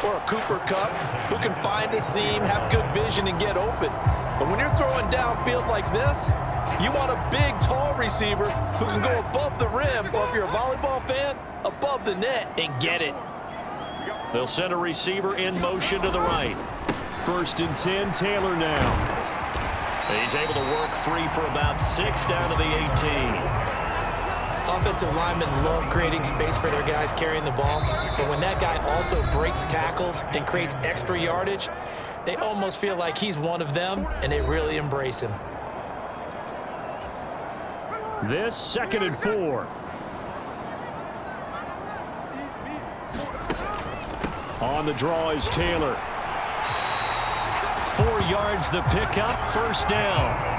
or a Cooper Kupp who can find a seam, have good vision, and get open. But when you're throwing downfield like this, you want a big, tall receiver who can go above the rim, or if you're a volleyball fan, above the net and get it. They'll send a receiver in motion to the right. 1st and 10, Taylor now. He's able to work free for about 6 down to the 18. Offensive linemen love creating space for their guys carrying the ball, but when that guy also breaks tackles and creates extra yardage, they almost feel like he's one of them, and they really embrace him. This 2nd and 4. On the draw is Taylor. 4 yards the pickup, 1st down.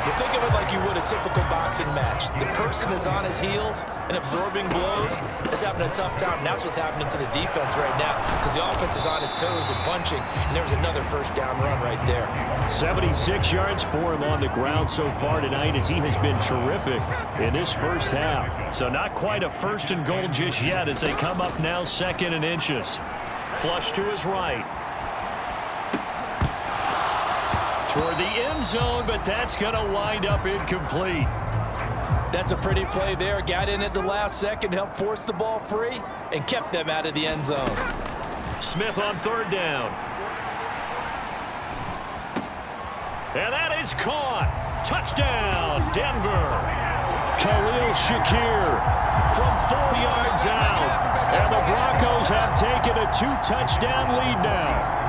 You think of it like you would a typical boxing match. The person is on his heels and absorbing blows is having a tough time. And that's what's happening to the defense right now, because the offense is on his toes and punching, and there was another 1st down run right there. 76 yards for him on the ground so far tonight, as he has been terrific in this 1st half. So not quite a 1st and goal just yet as they come up now 2nd and inches. Flush to his right. Toward the end zone, but that's going to wind up incomplete. That's a pretty play there. Got in at the last second, helped force the ball free, and kept them out of the end zone. Smith on 3rd down. And that is caught. Touchdown, Denver. Khalil Shakir from 4 yards out. And the Broncos have taken a 2-touchdown lead now.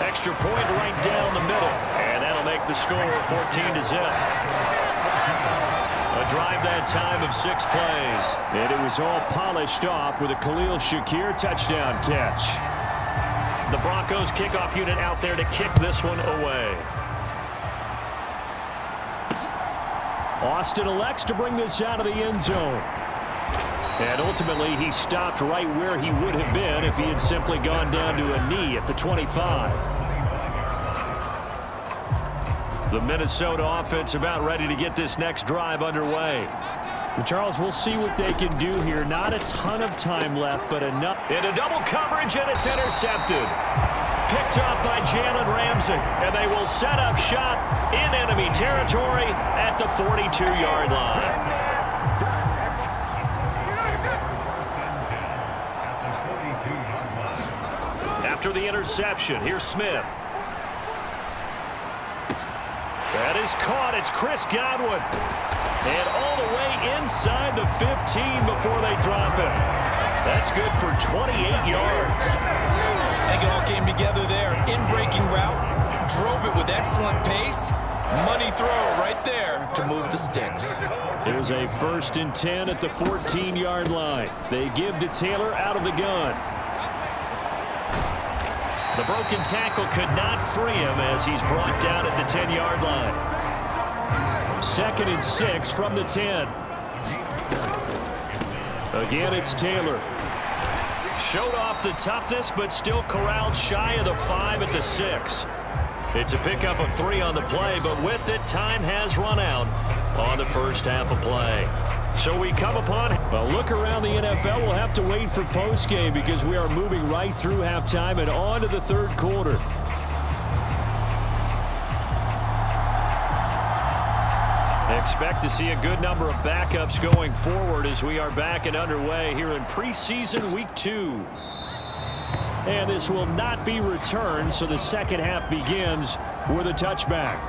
Extra point right down the middle, and that'll make the score 14-0. A drive that time of 6 plays, and it was all polished off with a Khalil Shakir touchdown catch. The Broncos kickoff unit out there to kick this one away. Austin elects to bring this out of the end zone. And ultimately, he stopped right where he would have been if he had simply gone down to a knee at the 25. The Minnesota offense about ready to get this next drive underway. And Charles, we'll see what they can do here. Not a ton of time left, but enough. Into double coverage, and it's intercepted. Picked off by Jalen Ramsey, and they will set up shop in enemy territory at the 42-yard line. After the interception, here's Smith. That is caught. It's Chris Godwin. And all the way inside the 15 before they drop it. That's good for 28 yards. I think it all came together there. In-breaking route, drove it with excellent pace. Money throw right there to move the sticks. It was a 1st and 10 at the 14-yard line. They give to Taylor out of the gun. The broken tackle could not free him as he's brought down at the 10-yard line. 2nd and 6 from the 10. Again, it's Taylor. Showed off the toughness, but still corralled shy of the 5 at the 6. It's a pickup of 3 on the play, but with it, time has run out on the 1st half of play. So we come upon a look around the NFL. We'll have to wait for postgame because we are moving right through halftime and on to the 3rd quarter. Expect to see a good number of backups going forward as we are back and underway here in preseason week 2. And this will not be returned, so the 2nd half begins with a touchback.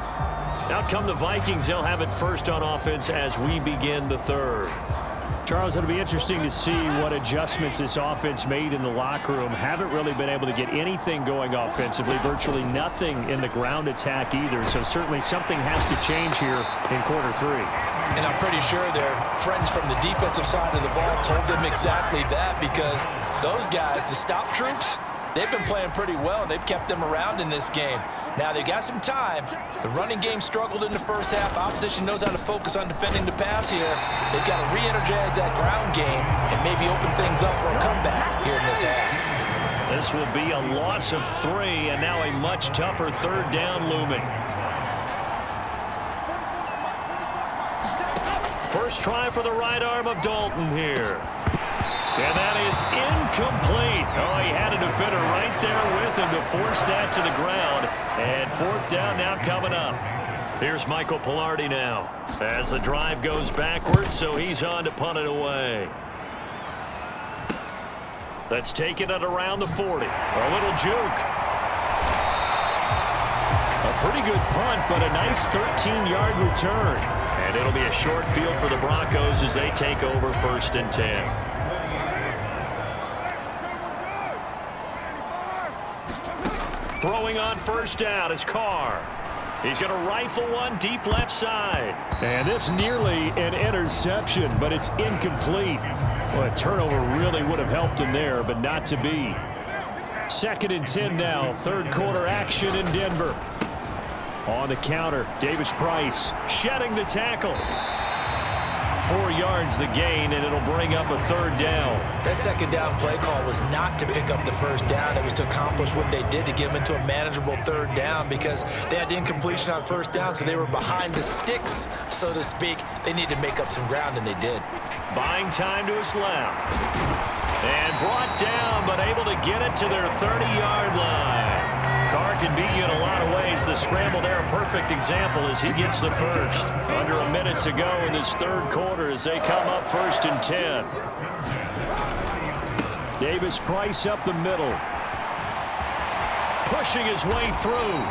Out come the Vikings. They'll have it first on offense as we begin the 3rd. Charles, it'll be interesting to see what adjustments this offense made in the locker room. Haven't really been able to get anything going offensively, virtually nothing in the ground attack either. So certainly something has to change here in quarter 3. And I'm pretty sure their friends from the defensive side of the ball told them exactly that, because those guys, the stop troops, they've been playing pretty well. They've kept them around in this game. Now, they got some time. The running game struggled in the 1st half. Opposition knows how to focus on defending the pass here. They've got to re-energize that ground game and maybe open things up for a comeback here in this half. This will be a loss of 3, and now a much tougher 3rd down looming. First try for the right arm of Dalton here. And that is incomplete. Oh, he had a defender right there with him to force that to the ground. And fourth down now coming up. Here's Michael Pilardi now as the drive goes backwards, so he's on to punt it away. Let's take it at around the 40. A little juke. A pretty good punt, but a nice 13-yard return. And it'll be a short field for the Broncos as they take over 1st and 10. Throwing on first down is Carr. He's going to rifle one deep left side. And this nearly an interception, but it's incomplete. Well, a turnover really would have helped him there, but not to be. 2nd and 10 now. 3rd quarter action in Denver. On the counter, Davis Price shedding the tackle. 4 yards the gain, and it'll bring up a 3rd down. That 2nd down play call was not to pick up the 1st down. It was to accomplish what they did to get them into a manageable 3rd down because they had the incompletion on 1st down, so they were behind the sticks, so to speak. They needed to make up some ground, and they did. Buying time to his left. And brought down, but able to get it to their 30-yard line. Carr can beat you in a lot of ways. The scramble there, a perfect example as he gets the first. Under a minute to go in this 3rd quarter as they come up 1st and 10. Davis Price up the middle. Pushing his way through.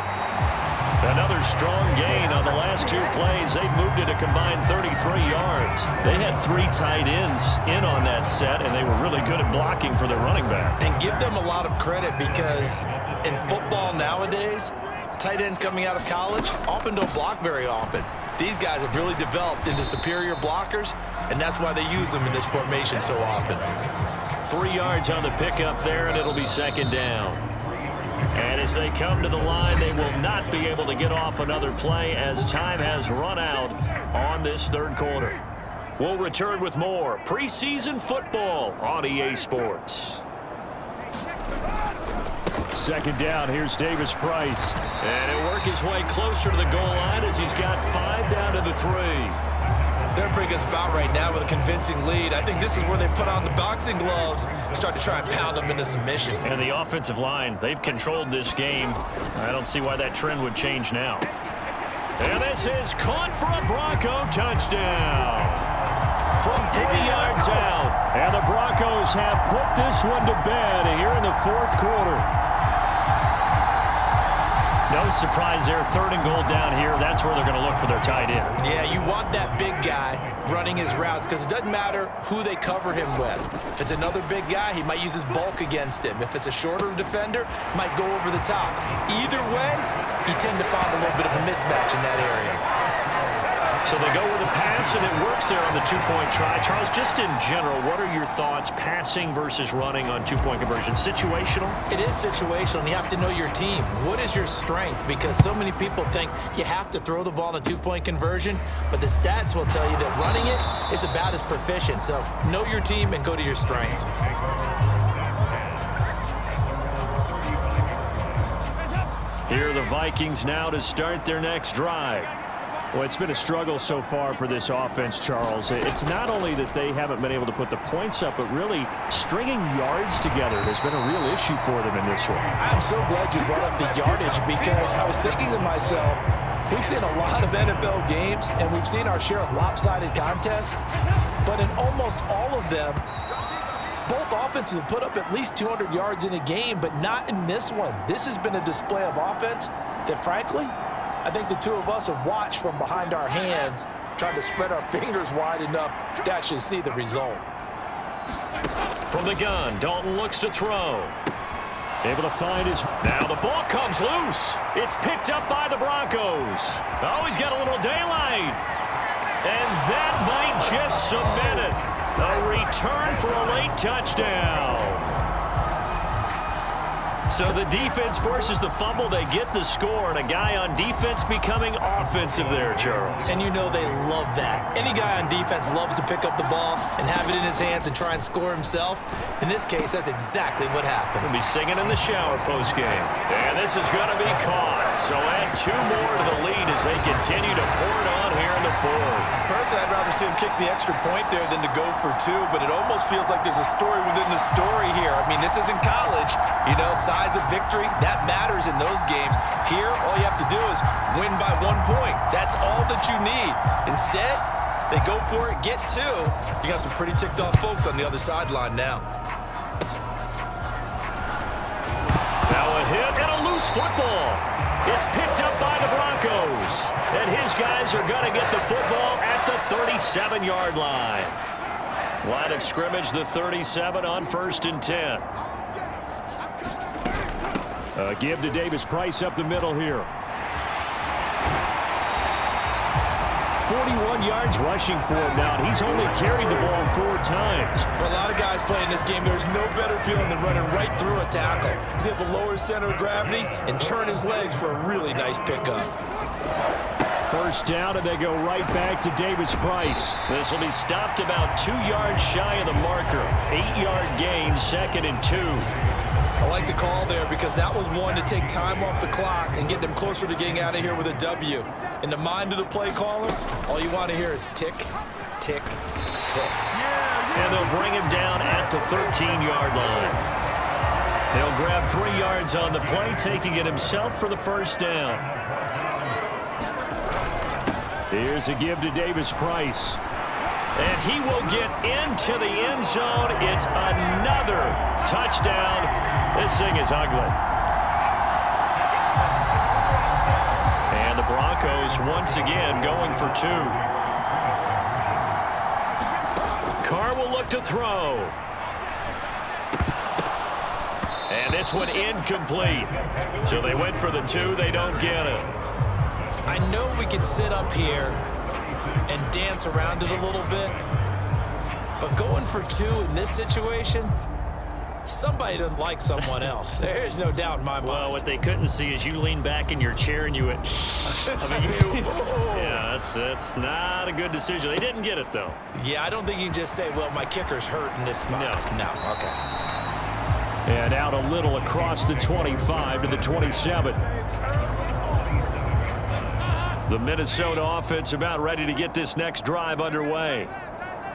Another strong gain on the last 2 plays. They moved it a combined 33 yards. They had 3 tight ends in on that set, and they were really good at blocking for their running back. And give them a lot of credit because in football nowadays, tight ends coming out of college often don't block very often. These guys have really developed into superior blockers, and that's why they use them in this formation so often. 3 yards on the pickup there, and it'll be 2nd down. And as they come to the line, they will not be able to get off another play as time has run out on this 3rd quarter. We'll return with more preseason football on EA Sports. 2nd down, here's Davis Price. And he'll work his way closer to the goal line as he's got 5 down to the 3. They're in a pretty good spot right now with a convincing lead. I think this is where they put on the boxing gloves and start to try and pound them into submission. And the offensive line, they've controlled this game. I don't see why that trend would change now. And this is caught for a Bronco touchdown. From 3 yards out. And the Broncos have put this one to bed here in the 4th quarter. No surprise there, 3rd and goal down here. That's where they're going to look for their tight end. Yeah, you want that big guy running his routes because it doesn't matter who they cover him with. If it's another big guy, he might use his bulk against him. If it's a shorter defender, he might go over the top. Either way, you tend to find a little bit of a mismatch in that area. So they go with a pass, and it works there on the 2-point try. Charles, just in general, what are your thoughts passing versus running on 2-point conversion? Situational? It is situational, and you have to know your team. What is your strength? Because so many people think you have to throw the ball in a 2-point conversion, but the stats will tell you that running it is about as proficient. So know your team and go to your strength. Here are the Vikings now to start their next drive. Well, it's been a struggle so far for this offense, Charles. It's not only that they haven't been able to put the points up, but really stringing yards together has been a real issue for them in this one. I'm so glad you brought up the yardage because I was thinking to myself, we've seen a lot of NFL games and we've seen our share of lopsided contests, but in almost all of them, both offenses have put up at least 200 yards in a game, but not in this one. This has been a display of offense that, frankly, I think the two of us have watched from behind our hands, trying to spread our fingers wide enough to actually see the result. From the gun, Dalton looks to throw. Able to find his... Now the ball comes loose. It's picked up by the Broncos. Oh, he's got a little daylight. And that might just cement it. A return for a late touchdown. So the defense forces the fumble. They get the score, and a guy on defense becoming offensive there, Charles. And you know they love that. Any guy on defense loves to pick up the ball and have it in his hands and try and score himself. In this case, that's exactly what happened. He'll be singing in the shower post-game. And this is going to be caught. So add 2 more to the lead as they continue to pour it on here in the 4th. Personally, I'd rather see him kick the extra point there than to go for 2, but it almost feels like there's a story within the story here. I mean, this isn't college. You know, size of victory, that matters in those games. Here, all you have to do is win by 1 point. That's all that you need. Instead, they go for it, get 2. You got some pretty ticked off folks on the other sideline now. Now a hit and a loose football. It's picked up by the Broncos. And his guys are going to get the football at the 37-yard line. Line of scrimmage, the 37 on 1st and 10. Give to Davis Price up the middle here. 41 yards rushing for him now. He's only carried the ball 4 times. For a lot of guys playing this game, there's no better feeling than running right through a tackle. He's able to lower his center of gravity and churn his legs for a really nice pickup. 1st down, and they go right back to Davis Price. This will be stopped about 2 yards shy of the marker. 8-yard gain, 2nd and 2. I like the call there because that was one to take time off the clock and get them closer to getting out of here with a W. In the mind of the play caller, all you want to hear is tick, tick, tick. And they'll bring him down at the 13-yard line. They'll grab 3 yards on the play, taking it himself for the 1st down. Here's a give to Davis Price. And he will get into the end zone. It's another touchdown. This thing is ugly. And the Broncos once again going for 2. Carr will look to throw. And this one incomplete. So they went for the 2. They don't get it. I know we can sit up here and dance around it a little bit, but going for 2 in this situation, somebody doesn't like someone else. There's no doubt in my mind. Well, what they couldn't see is you lean back in your chair and you went, yeah, that's not a good decision. They didn't get it, though. Yeah, I don't think you can just say, well, my kicker's hurt in this spot. No, okay. And out a little across the 25 to the 27. The Minnesota offense about ready to get this next drive underway.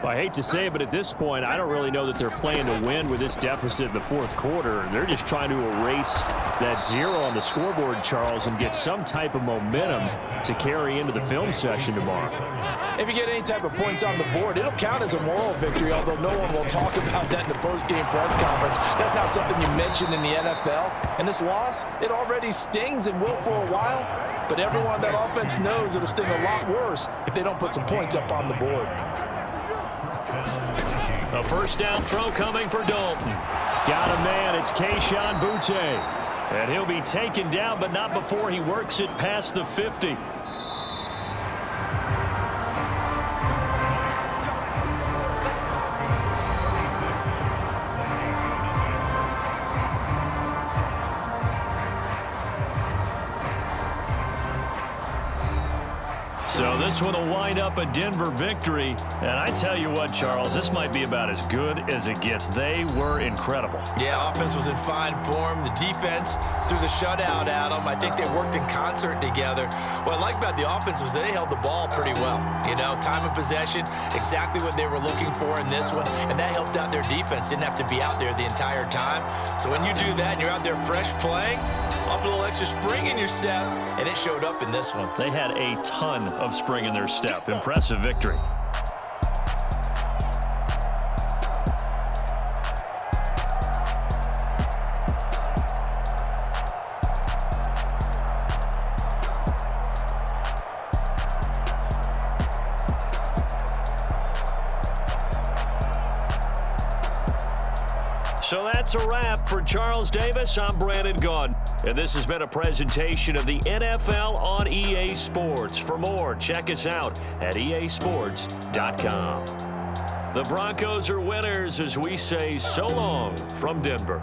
I hate to say it, but at this point, I don't really know that they're playing to win with this deficit in the 4th quarter. They're just trying to erase that 0 on the scoreboard, Charles, and get some type of momentum to carry into the film session tomorrow. If you get any type of points on the board, it'll count as a moral victory, although no one will talk about that in the post-game press conference. That's not something you mention in the NFL. And this loss, it already stings and will for a while, but everyone on that offense knows it'll sting a lot worse if they don't put some points up on the board. A 1st down throw coming for Dalton. Got a man. It's Kayshon Boutte. And he'll be taken down, but not before he works it past the 50. So this one will wind up a Denver victory. And I tell you what, Charles, this might be about as good as it gets. They were incredible. Yeah, offense was in fine form. The defense threw the shutout at them. I think they worked in concert together. What I like about the offense was they held the ball pretty well. You know, time of possession, exactly what they were looking for in this one. And that helped out their defense. Didn't have to be out there the entire time. So when you do that and you're out there fresh playing, off a little extra spring in your step, and it showed up in this one. They had a ton of spring in their step. Impressive victory. So that's a wrap for Charles Davis. I'm Brandon Gaudin. And this has been a presentation of the NFL on EA Sports. For more, check us out at easports.com. The Broncos are winners as we say so long from Denver.